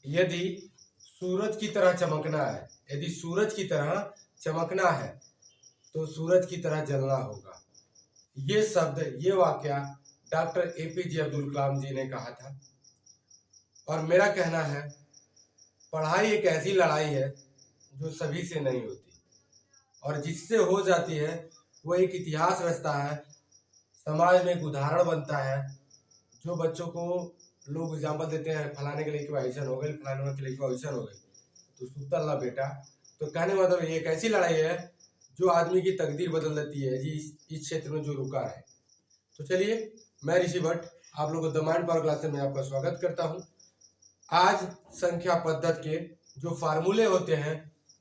यदि सूरज की तरह चमकना है, यदि सूरज की तरह चमकना है तो सूरज की तरह जलना होगा। ये शब्द, ये वाक्य डॉक्टर एपीजे अब्दुल कलाम जी ने कहा था। और मेरा कहना है, पढ़ाई एक ऐसी लड़ाई है जो सभी से नहीं होती, और जिससे हो जाती है वो एक इतिहास रचता है, समाज में एक उदाहरण बनता है। जो बच्चों को लोग एग्जाम्पल देते हैं, फलाने के लिए ऐसा हो गई, फलाने के लिए ऐसा हो गई, तो सुनता ला बेटा। तो कहने मतलब ये एक ऐसी लड़ाई है जो आदमी की तकदीर बदल देती है जी, इस क्षेत्र में जो रुका है। तो चलिए, मैं ऋषि भट्ट आप लोगों को द माइंड पावर क्लासेस में आपका स्वागत करता हूँ। आज संख्या पद्धति के जो फार्मूले होते हैं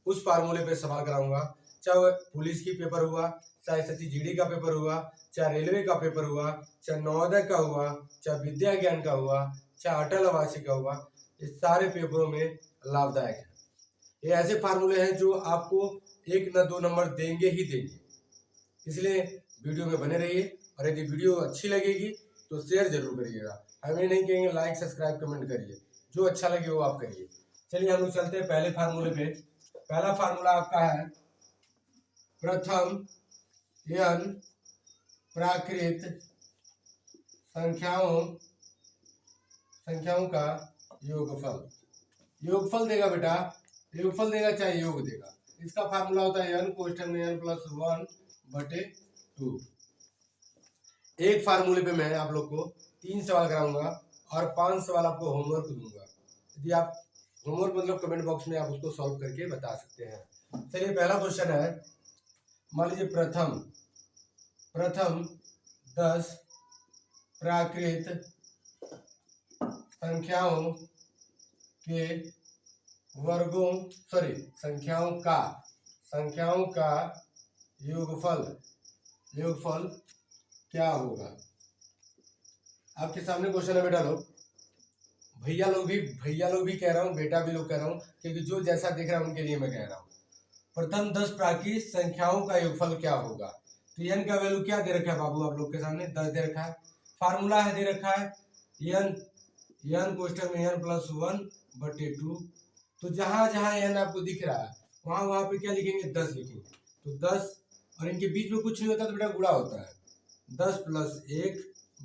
उस फार्मूले पे सवाल कराऊंगा। चाहे वह पुलिस की पेपर हुआ, चाहे एसएससी जीडी का पेपर हुआ, चाहे रेलवे का पेपर हुआ, चाहे नवोदय का हुआ, चाहे विद्या ज्ञान का हुआ, चाहे अटल आवासीय का हुआ, ये सारे पेपरों में लाभदायक है। ये ऐसे फार्मूले हैं जो आपको 1 न 2 नंबर देंगे ही देंगे। इसलिए वीडियो में बने रहिए, और यदि वीडियो अच्छी लगेगी तो शेयर जरूर करिएगा। हमें नहीं कहेंगे लाइक सब्सक्राइब कमेंट करिए, जो अच्छा लगे वो आप करिए। चलिए हम लोग चलते हैं पहले फार्मूले पे। पहला फार्मूला आपका है प्रथम n प्राकृत संख्याओं का योगफल। योगफल देगा बेटा, योगफल देगा चाहे योग देगा। इसका फार्मूला होता है n कोष्ठक में n + 1/2। एक फार्मूले पे मैं आप लोग को 3 सवाल कराऊंगा और 5 सवाल आपको होमवर्क दूंगा। यदि आप होमवर्क मतलब कमेंट बॉक्स में आप उसको सॉल्व करके बता सकते हैं। चलिए, पहला क्वेश्चन है, मान लीजिए प्रथम 10 प्राकृत संख्याओं के वर्गों संख्याओं का योगफल क्या होगा। आपके सामने क्वेश्चन है बेटा। लोग भैया लोग भी कह रहा हूँ, बेटा भी लोग कह रहा हूँ, क्योंकि जो जैसा देख रहा है उनके लिए मैं कह रहा हूँ। प्रथम 10 प्राकृत संख्याओं का योगफल क्या होगा। तो n का वैल्यू क्या दे रखा है बाबू, आप लोग के सामने 10 दे रखा है। फार्मूला है दे रखा है n कोष्ठक में n + 1/2। तो जहां n आपको दिख रहा है वहां पे क्या लिखेंगे, 10 लिखेंगे। तो 10 और इनके बीच में कुछ नहीं होता तो बेटा गुणा होता है, 10 +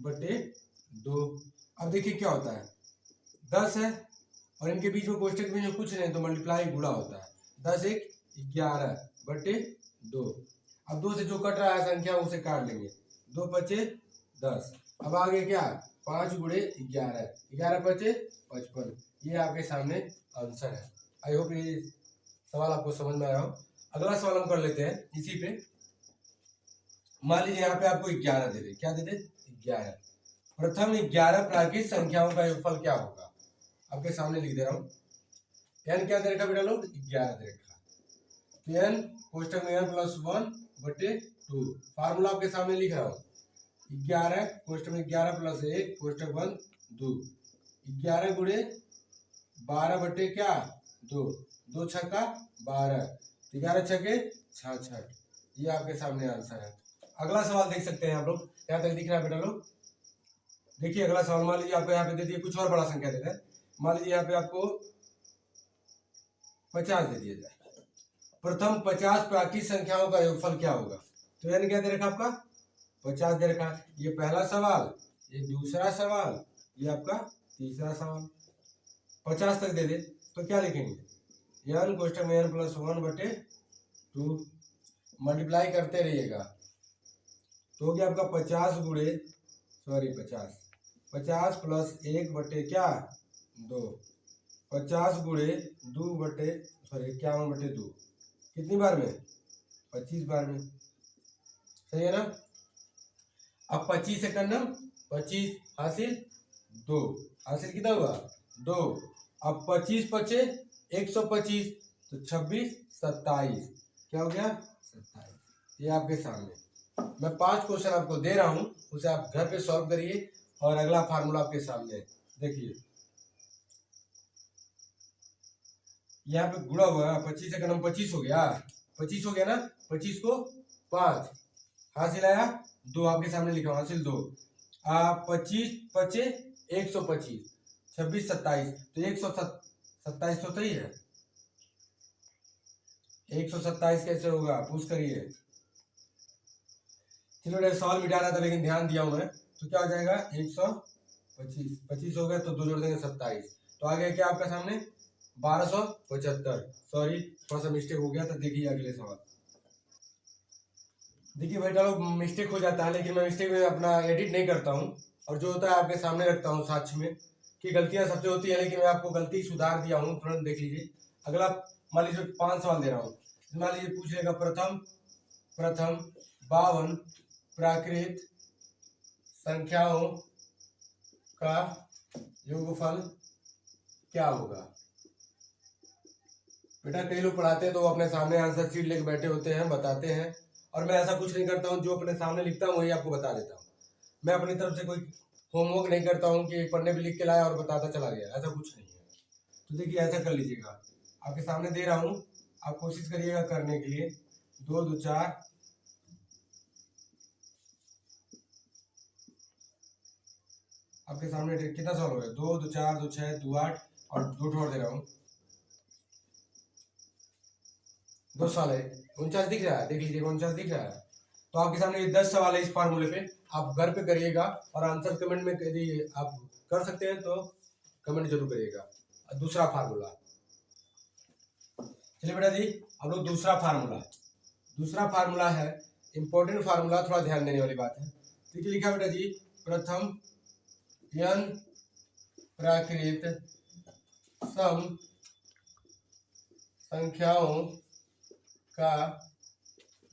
1/2। अब देखिए क्या होता है, 10 है और इनके बीच में कोष्ठक में जो कुछ नहीं तो मल्टीप्लाई गुणा होता है, 10 × 1 = 11/2। अब 2 से जो कट रहा है संख्या उसे काट लेंगे, 2 × 5 = 10। अब आगे क्या, 5 × 11, 11 × 5 = 55। ये आपके सामने आंसर है। आई होप ये सवाल आपको समझ में आया हो। अगला सवाल हम कर लेते हैं इसी पे। मान लीजिए यहाँ पे आपको 11 दे दे, क्या दे दे, 11। प्रथम 11 प्राकृत संख्याओं का योगफल क्या होगा, आपके सामने लिख दे रहा हूँ। n क्या दे रखा बेटा लोग, 11 दे रखा। तो n कोष्ठक में n + 1/2। फार्मूला आपके सामने लिख रहा हूँ, 11 कोष्ठक में 11 + 1 कोष्ठक बंद 2, 11 × 12/2, 2 × 6 = 12, 11 × 6 = 66। ये आपके सामने आंसर है। अगला सवाल देख सकते हैं आप लोग, यहाँ तक दिख रहा है बेटा लोग। देखिए अगला सवाल, मान लीजिए आपको यहाँ पे दे दिए, कुछ और बड़ा संख्या देते हैं। मान लीजिए यहाँ पे आपको 50 दे दिया जाए। प्रथम 50 प्राकृत संख्याओं का योगफल क्या होगा। तो n क्या दे रखा आपका, 50 दे रखा। ये पहला सवाल, ये दूसरा सवाल, ये आपका तीसरा सवाल। 50 तक दे दे तो क्या लिखेंगे, n कोष्ठक में n + 1/2। मल्टीप्लाई करते रहिएगा तो हो गया आपका 50 + 1/2, 50 × 2/51/2। कितनी बार में, 25 बार में, सही है ना। अब 25 से करना, 25 हासिल 2, हासिल कितना हुआ 2। अब 25 × 5 = 125, तो 26 27, क्या हो गया 27। ये आपके सामने मैं 5 क्वेश्चन आपको दे रहा हूं, उसे आप घर पे सॉल्व करिए। और अगला फार्मूला आपके सामने देखिए, यहाँ पे गुणा हुआ है, 25 से करना 25 हो गया, 25 हो गया ना। 25 को 5 हासिल आया 2, आपके सामने लिखा हासिल 2। 25 × 5 = 125, 26 27, तो 27 तो सही है। 127 कैसे होगा, पूछ करिए। चलो मेरा सवाल मिटा रहा था लेकिन ध्यान दिया हूं मैं। तो क्या हो जाएगा, 125, 25 हो गया तो 2 जोड़ देंगे 27, तो आ गया क्या आपका सामने 1275। सॉरी थोड़ा सा मिस्टेक हो गया था। देखिए अगले सवाल। देखिए बेटा लोग मिस्टेक हो जाता है लेकिन मैं मिस्टेक में अपना एडिट नहीं करता हूँ, और जो होता है आपके सामने रखता हूँ साक्ष्य में कि गलतियां सबसे होती है, लेकिन मैं आपको गलती सुधार दिया हूँ, तुरंत देख लीजिए। अगला मान लीजिए 5 सवाल दे रहा हूँ, मान लीजिए पूछ लेगा प्रथम 52 प्राकृत संख्याओं का योगफल क्या होगा। बेटा कई लोग पढ़ाते हैं तो वो अपने सामने आंसर शीट लेके बैठे होते हैं, बताते हैं, और मैं ऐसा कुछ नहीं करता हूँ। जो अपने सामने लिखता हूँ वही आपको बता देता हूँ। मैं अपनी तरफ से कोई होमवर्क नहीं करता हूँ कि पढ़ने पे लिख के लाया और बताता चला गया, ऐसा कुछ नहीं है। तो देखिए ऐसा कर लीजिएगा, आपके सामने दे रहा हूँ, आप कोशिश करिएगा करने के लिए। 2 2 4, आपके सामने कितना सवाल हो गया, 2 2 4 2 6 2 8 और 2 छोड़ दे रहा हूँ, 2 सवाल है। 49 दिख रहा है, देख लीजिए 49 दिख रहा है। तो आपके सामने ये 10 सवाल है इस फार्मूले पे, आप घर पे करिएगा और आंसर कमेंट में यदि आप कर सकते हैं तो कमेंट जरूर करिएगा। दूसरा फार्मूला, चलिए बेटा जी अब लोग दूसरा फार्मूला है, इंपॉर्टेंट फार्मूला, थोड़ा ध्यान देने वाली बात है। देखिए लिखा बेटा जी, प्रथम n प्राकृत सम संख्याओं का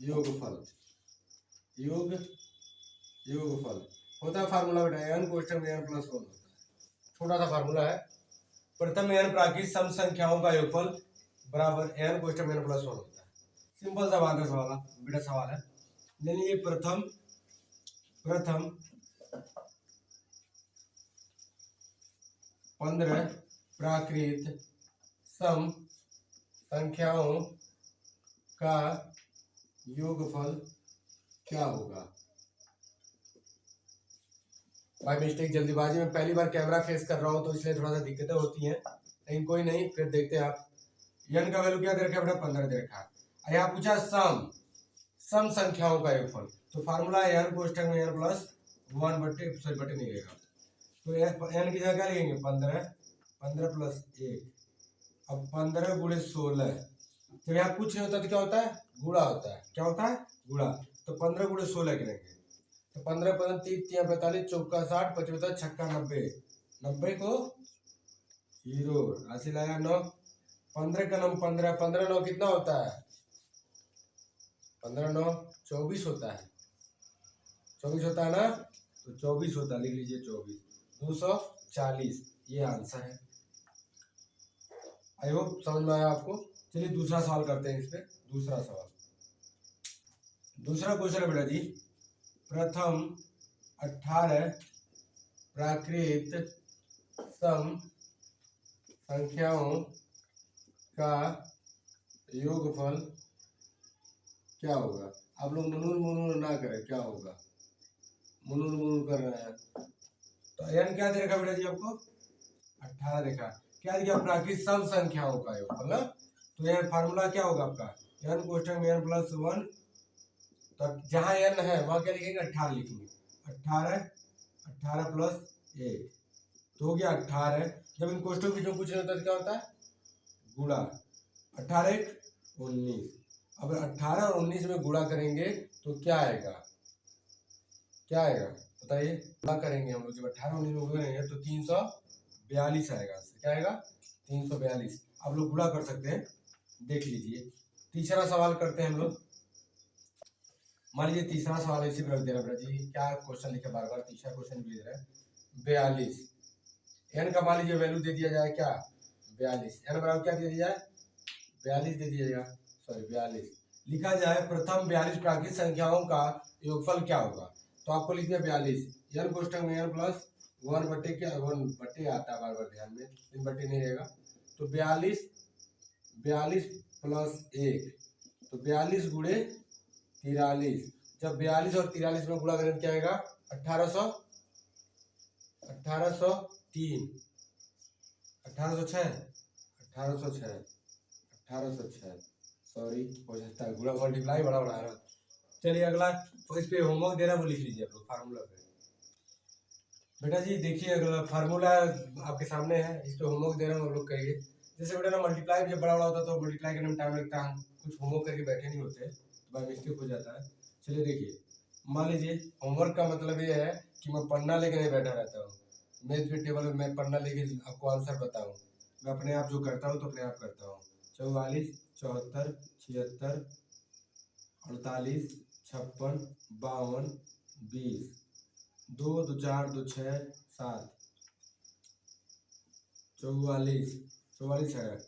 योगफल होता है फार्मूला बेटा, n कोष्ठक में n प्लस 1 होता है। छोटा सा फार्मूला है, प्रथम n प्राकृत सम संख्याओं का योगफल बराबर n कोष्ठक में n प्लस 1 होता है। सिंपल सा बात है, सवाल है। यानी ये प्रथम 15 प्राकृत सम संख्याओं का योगफल क्या होगा। बाय मिस्टेक जल्दीबाजी में पहली बार कैमरा फेस कर रहा हूं तो इसलिए थोड़ा सा दिक्कतें होती हैं, लेकिन कोई नहीं, फिर देखते हैं। आप n का वैल्यू क्या दे रखा है बेटा, 15 दे रखा है। यहाँ पूछा सम संख्याओं का योगफल, तो फार्मूला है n कोष्ठक में n प्लस 1 बटे नहीं रहेगा, तो n की जगह क्या लिखेंगे 15 प्लस 1। अब 15 गुणे 16, तो यहाँ कुछ नहीं होता तो क्या होता है, गुणा होता है। क्या होता है, गुणा। तो 15 गुणे 16 करेंगे, तो 15 15 30 3 45 चौका 60 55 छक्का 90, 90 को 0 राशि लाया 9, 15 का 9 15 15 9 कितना होता है, 15 9 24 होता है, 24 होता है ना, तो 24 होता है, लिख लीजिए 24, 240 ये आंसर है। आई होप समझ में आया आपको। चलिए दूसरा सवाल करते हैं इस पे। दूसरा क्वेश्चन है बेटा जी, प्रथम 18 प्राकृत सम संख्याओं का योगफल क्या होगा। आप लोग मुनूर ना करें, क्या होगा, मुनूर कर रहे हैं। तो n क्या दे रखा बेटा जी आपको, 18 देखा, क्या दिया, प्राकृत सम संख्याओं का योगफल ना। तो यह फार्मूला क्या होगा आपका, n कोष्ठक में n प्लस 1, तो जहां n है वहां क्या लिखेंगे, 18 लिखेंगे, 18 प्लस 1 तो हो गया 18। जब इन कोष्ठकों के बीच में कुछ नहीं होता तो क्या होता है, गुणा, 18 1 19। अब 18 और 19 में गुणा करेंगे तो क्या आएगा, बताइए। गुणा करेंगे हम लोग, जब 18 19 में गुणा करेंगे तो 342 आएगा। क्या आएगा, 342। आप लोग गुणा कर सकते हैं, देख लीजिए। तीसरा सवाल करते हैं हम लोग। मान लीजिए तीसरा सवाल इसी पर रख देना बेटा जी, क्या क्वेश्चन लिखे बार बार, तीसरा क्वेश्चन भी दे रहा है 42। n का मान लीजिए वैल्यू दे दिया जाए क्या, 42, n बराबर क्या दे दिया जाए, 42 दे दिया जाएगा, सॉरी 42 लिखा जाए। प्रथम 42 प्राकृत संख्याओं का योगफल क्या होगा, तो आपको लिख दिया 42, n कोष्ठक में n प्लस 1 बटे क्या, 1 बटे आता है बार बार ध्यान में, 3 बटे नहीं रहेगा, तो 42 प्लस 1, तो 42 गुणे 43। जब 42 और 43 में गुणा करें क्या आएगा, 1803, 1806 1806 1806 सॉरी हो सकता है गुणा मल्टीप्लाई बड़ा बना रहा। चलिए अगला तो इस पे होमवर्क दे रहा है वो लिख लीजिए आप लोग फार्मूला पे। बेटा जी देखिए अगला फार्मूला आपके सामने है, इस पे होमवर्क दे रहा हूँ आप लोग करिए। जैसे बेटा ना मल्टीप्लाई जब बड़ा बड़ा होता है तो मल्टीप्लाई करने में टाइम लगता है, हम कुछ होमवर्क करके बैठे नहीं होते तो बाय मिस्टेक हो जाता है। चलिए देखिए मान लीजिए होमवर्क का मतलब ये है कि मैं पन्ना लेके नहीं बैठा रहता हूँ, मेज पे टेबल में मैं पन्ना लेके आपको आंसर बताऊँ, मैं अपने आप जो करता हूँ तो अपने आप करता हूँ। 44 74 76 48 56 52 20 2 2 4 2 6 7 44 44 है,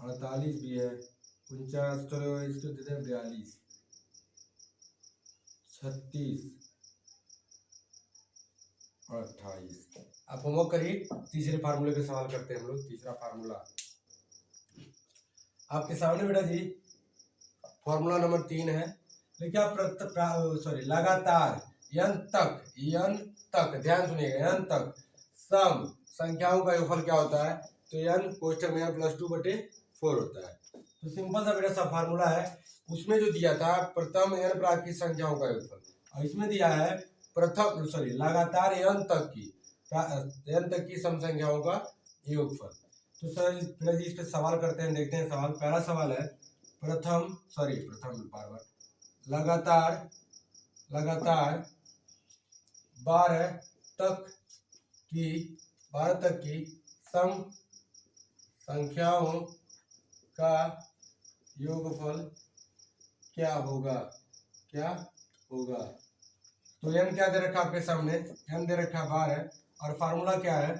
48 भी है, 49 चलो इसको देते हैं 42 36 और 28। आप होमवर्क करिए। तीसरे फार्मूले पे सवाल करते हैं हम लोग। तीसरा फार्मूला आपके सामने बेटा जी फार्मूला नंबर 3 है। देखिए आप सॉरी लगातार n तक ध्यान सुनिएगा, n तक सम संख्याओं का योगफल क्या होता है, तो n कोष्ठक में n+2/4 होता है। तो सिंपल सा बेटा सा फार्मूला है, उसमें जो दिया था प्रथम n प्राकृत संख्याओं का योगफल, और इसमें दिया है प्रथम सॉरी लगातार n तक की सम संख्याओं का योगफल। तो सर बेटा जी इस पे सवाल करते हैं, देखते हैं सवाल। पहला सवाल है प्रथम बार लगातार 12 तक की सम संख्याओं का योगफल क्या होगा। तो n क्या दे रखा आपके सामने, n दे रखा 12 और फार्मूला क्या है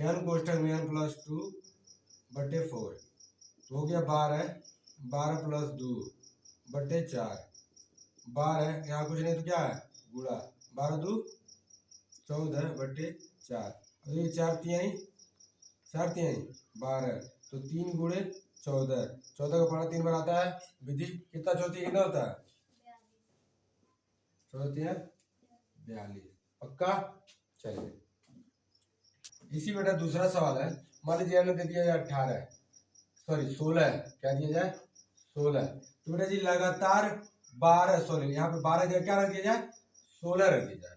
n कोष्ठक में n+2/4 तो हो गया 12 12+2/4 12 यहाँ कुछ नहीं तो क्या है गुणा 12×2 14/4। अब ये 4 तिहाई 12 तो 3 गुणे 14, 14 का पढ़ा 3 बार आता है विधि कितना, चौथी कितना होता है 42 पक्का। चलिए इसी बेटा दूसरा सवाल है, मान लीजिए हमने दे दिया 16 क्या दिया जाए 16। तो बेटा जी लगातार 12 यहाँ पे 12 क्या रख दिया जाए 16 रख दिया जाए।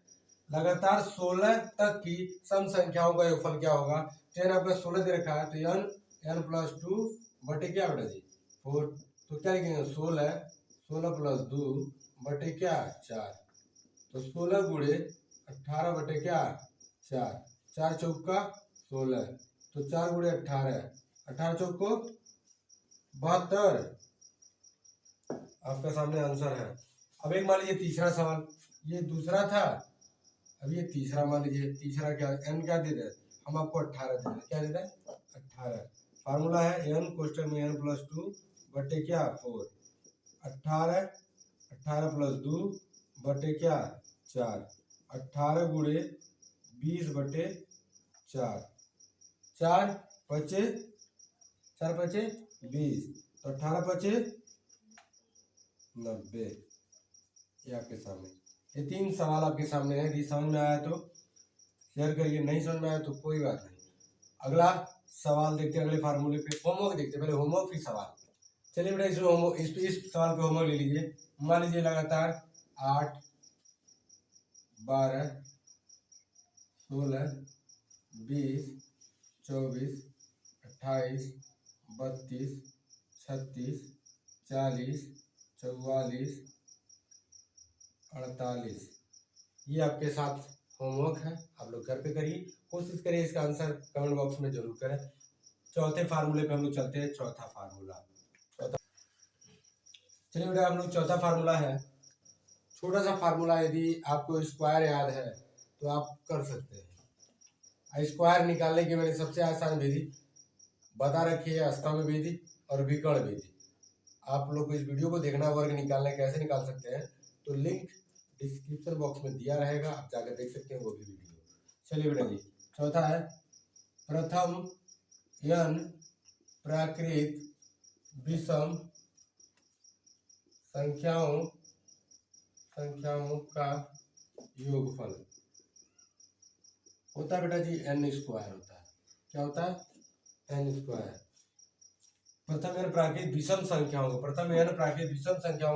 लगातार 16 तक की सम संख्याओं का योगफल क्या होगा। तो n आपका 16 दे रखा है तो n+2 क्या बेटा जी 4, तो क्या लिखेंगे 16+2/4 तो 16 गुणे 18/4 4 चौका 16 तो 4 गुणे 18 18 चौको 72 आपका सामने आंसर है। अब एक मान लीजिए तीसरा सवाल, ये दूसरा था, अब ये तीसरा मान लीजिए तीसरा क्या n क्या दे रहे हम आपको 18 दे रहे, क्या दे रहे 18। फार्मूला है n कोष्ठक में n+2/4 18 18+2/4 18 गुणे 20/4 4 पचे 20 तो 18 पचे 90। ये आपके सामने ये 3 सवाल आपके सामने है। यदि समझ में आया तो शेयर करिए, नहीं समझ में आया तो कोई बात नहीं। अगला सवाल देखते हैं, अगले फार्मूले पे होमवर्क देखते हैं, पहले होमवर्क फिर सवाल। चलिए बेटा इस सवाल पे होमवर्क ले लीजिए। मान लीजिए लगातार 8 12 16 20 24 28 32 36 40 44 48 ये आपके साथ होमवर्क है, आप लोग घर पे करिए, कोशिश करिए इसका आंसर कमेंट बॉक्स में जरूर करें। चौथे फार्मूले पे हम लोग चलते हैं, चौथा फार्मूला। चलिए बेटा हम लोग चौथा फार्मूला है, छोटा सा फार्मूला, यदि आपको स्क्वायर याद है तो आप कर सकते हैं। स्क्वायर निकालने की मैंने सबसे आसान विधि बता रखी है, अष्टम विधि और विकर्ण विधि। आप लोग को इस वीडियो को देखना, वर्ग निकालना कैसे निकाल सकते हैं तो लिंक डिस्क्रिप्शन बॉक्स में दिया रहेगा, आप जाकर देख सकते हैं वो भी वीडियो। चलिए बेटा जी चौथा है प्रथम n प्राकृत विषम संख्याओं का योगफल होता है बेटा जी n² होता है। क्या होता है एन स्क्वायर। प्रथम एन प्राकृत विषम संख्याओं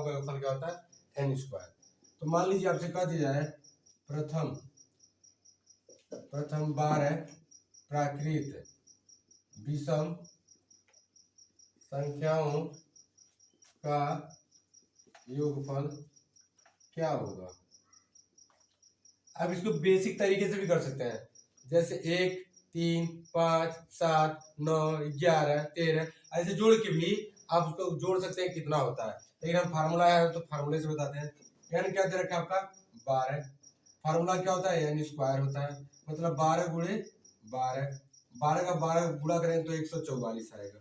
का योगफल क्या होता है? N square. तो मान लीजिए आपसे कह दिया जाए प्रथम 12 प्राकृत विषम संख्याओं का योगफल क्या होगा। अब इसको बेसिक तरीके से भी कर सकते हैं, जैसे 1, 3, 5, 7, 9, 11, 13 ऐसे जोड़ के भी आप उसको जोड़ सकते हैं कितना होता है। लेकिन हम फार्मूला है तो फार्मूले से बताते हैं। एन क्या दे रखा है आपका? 12। फार्मूला क्या होता है? एन स्क्वायर होता है। मतलब 12 गुणे 12, 12 का 12 गुणा करेंगे तो 144 आएगा।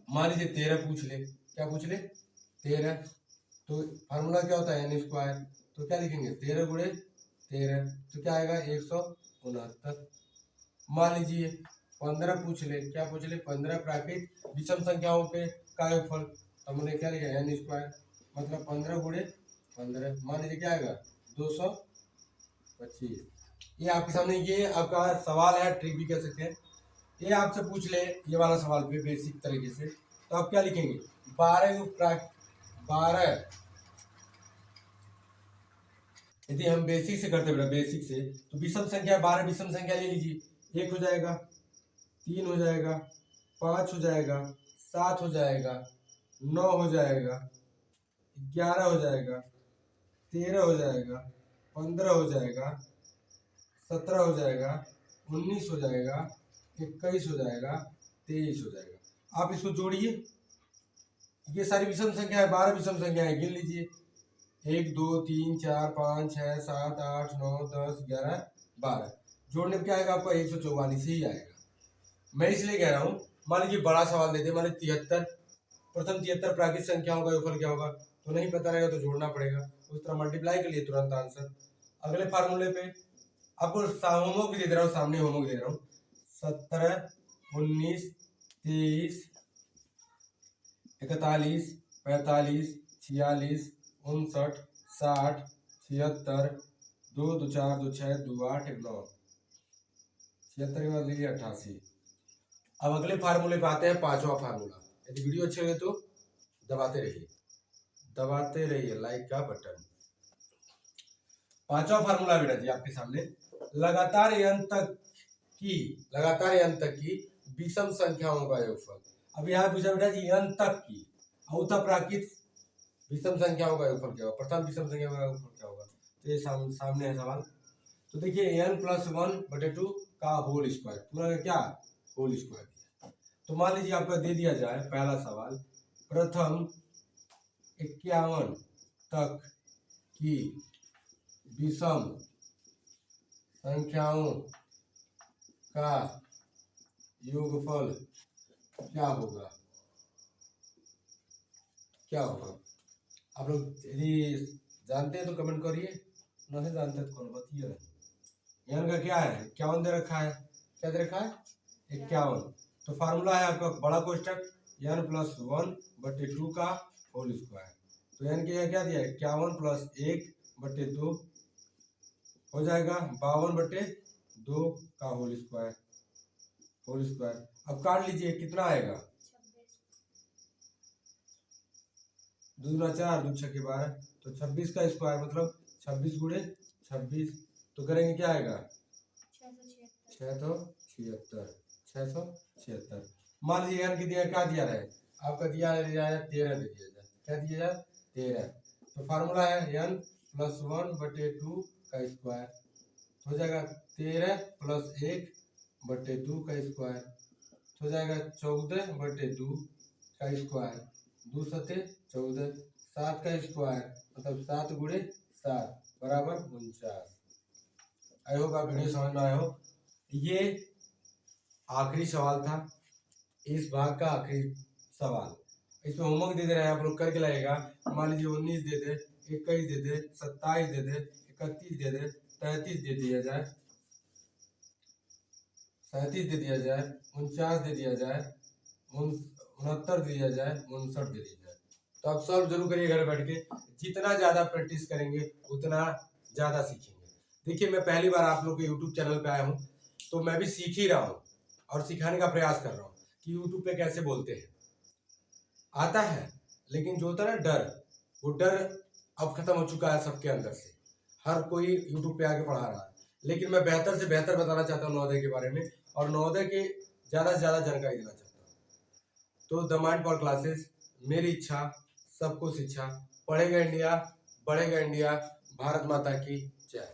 मान लीजिए 13 पूछ ले, क्या पूछ ले? 13। तो फार्मूला क्या होता है? N square. तो क्या लिखेंगे? 13 गुणे 13 तो क्या आएगा? 169। मान लीजिए 15 पूछ ले, क्या पूछ ले? 15 प्राकृत विषम संख्याओं के का योगफल। तो हमने क्या लिखा? N square. मतलब 15 गुणे 15, मान लीजिए क्या आएगा? 225। ये आपके सामने ये आपका सवाल है, ट्रिक भी कह सकते हैं। ये आपसे पूछ ले ये वाला सवाल पे बेसिक तरीके से, तो आप क्या लिखेंगे? 12 यदि हम बेसिक से करते बेटा, बेसिक से तो विषम संख्या 12 विषम संख्या ले लीजिए। 1 हो जाएगा, 3 हो जाएगा, 5 हो जाएगा, 7 हो जाएगा, 9 हो जाएगा, 11 हो जाएगा, 13 हो जाएगा, 15 हो जाएगा, 17 हो जाएगा, 19 हो जाएगा, 21 हो जाएगा, 23 हो जाएगा। आप इसको जोड़िए, ये सारी विषम संख्या है, 12 विषम संख्या है, गिन लीजिए। 1, 2, 3, 4, 5, 6, 7, 8, 9, 10, 11, 12। जोड़ने में क्या आएगा आपका? 144 ही आएगा। मैं इसलिए कह रहा हूँ, मान लीजिए बड़ा सवाल देते, मान लीजिए 73, प्रथम 73 प्राकृत संख्याओं का योगफल क्या होगा, तो नहीं पता रहेगा तो जोड़ना पड़ेगा। उस तरह मल्टीप्लाई के लिए तुरंत आंसर। अगले फार्मूले पे आपको होमवर्क दे रहा हूँ, सामने होमवर्क दे रहा हूँ। 17, 19, 23, 41, 45, 46, 59, 60, 76, 2, 2, 4, 2, 6, 2, 8, 9, 76 के बाद लीजिए 88। अब अगले फार्मूले पे आते हैं, पांचवा फार्मूला। यदि वीडियो अच्छे लगे तो दबाते रहिए लाइक का बटन। पांचवा फार्मूला बेटा जी आपके सामने, लगातार n तक की विषम संख्याओं का योगफल। अब यहाँ पूछा बेटा जी n तक की औता प्राकृत विषम संख्याओं का योगफल क्या होगा, प्रथम विषम संख्या का योगफल क्या होगा। तो ये सामने है सवाल। तो देखिए n+1/2 का होल स्क्वायर, पूरा का क्या? Whole square. तो मान लीजिए आपका दे दिया जाए पहला सवाल, प्रथम 51 तक की विषम संख्याओं का योगफल क्या होगा। आप लोग यदि जानते हैं तो कमेंट करिए, नहीं जानते तो कौन बताइए। यहाँ का क्या है? 51 दे रखा है, क्या दे रखा है? 51। तो फार्मूला है आपका बड़ा कोष्टक n+1/2 का होल स्क्वायर। तो n के यहाँ क्या दिया है? 51 + 1/2 हो जाएगा 52/2 का होल स्क्वायर। अब काट लीजिए, कितना आएगा? 2 दूना 4, 2 छक्के 12, तो 26 का स्क्वायर मतलब 26 गुणे 26। तो करेंगे क्या आएगा? 676। मान लीजिए n की दिया क्या दिया है आपका? दिया है 13 दे दिया जाए, क्या दिया जाए? 13। तो फार्मूला है n+1/2 का स्क्वायर हो जाएगा 13 + 1/2 का स्क्वायर हो जाएगा 14/2 का स्क्वायर, 2 सते 14, 7 का स्क्वायर मतलब 7 गुणे 7 बराबर 49। आई होप आप वीडियो समझ में आए हो। ये आखिरी सवाल था, इस भाग का आखिरी सवाल। इसमें होमवर्क दे दे रहे हैं, आप लोग करके लगेगा। मान लीजिए 19 दे दे, 21 दे दे, 27 दे दे, 31 दे दे, 33 दे दिया जाए, 37 दे दिया जाए, 49 दे दिया जाए, 69 दे दिया जाए, 59 दे दिया जाए। तो आप सॉल्व जरूर करिए घर बैठ के। जितना ज्यादा प्रैक्टिस करेंगे उतना ज्यादा सीखेंगे। देखिए मैं पहली बार आप लोग के यूट्यूब चैनल पे आया हूँ, तो मैं भी सीख ही रहा हूँ। और सिखाने का प्रयास कर रहा हूँ कि यूट्यूब पे कैसे बोलते हैं। आता है, लेकिन जो होता है ना डर, वो डर अब खत्म हो चुका है सबके अंदर से। हर कोई यूट्यूब पे आके पढ़ा रहा है, लेकिन मैं बेहतर से बेहतर बताना चाहता हूँ नवोदय के बारे में, और नवोदय के ज़्यादा से ज़्यादा जानकारी देना चाहता हूँ। तो द माइंड पावर क्लासेस, मेरी इच्छा सबको शिक्षा। पढ़ेगा इंडिया, बढ़ेगा इंडिया। भारत माता की जय।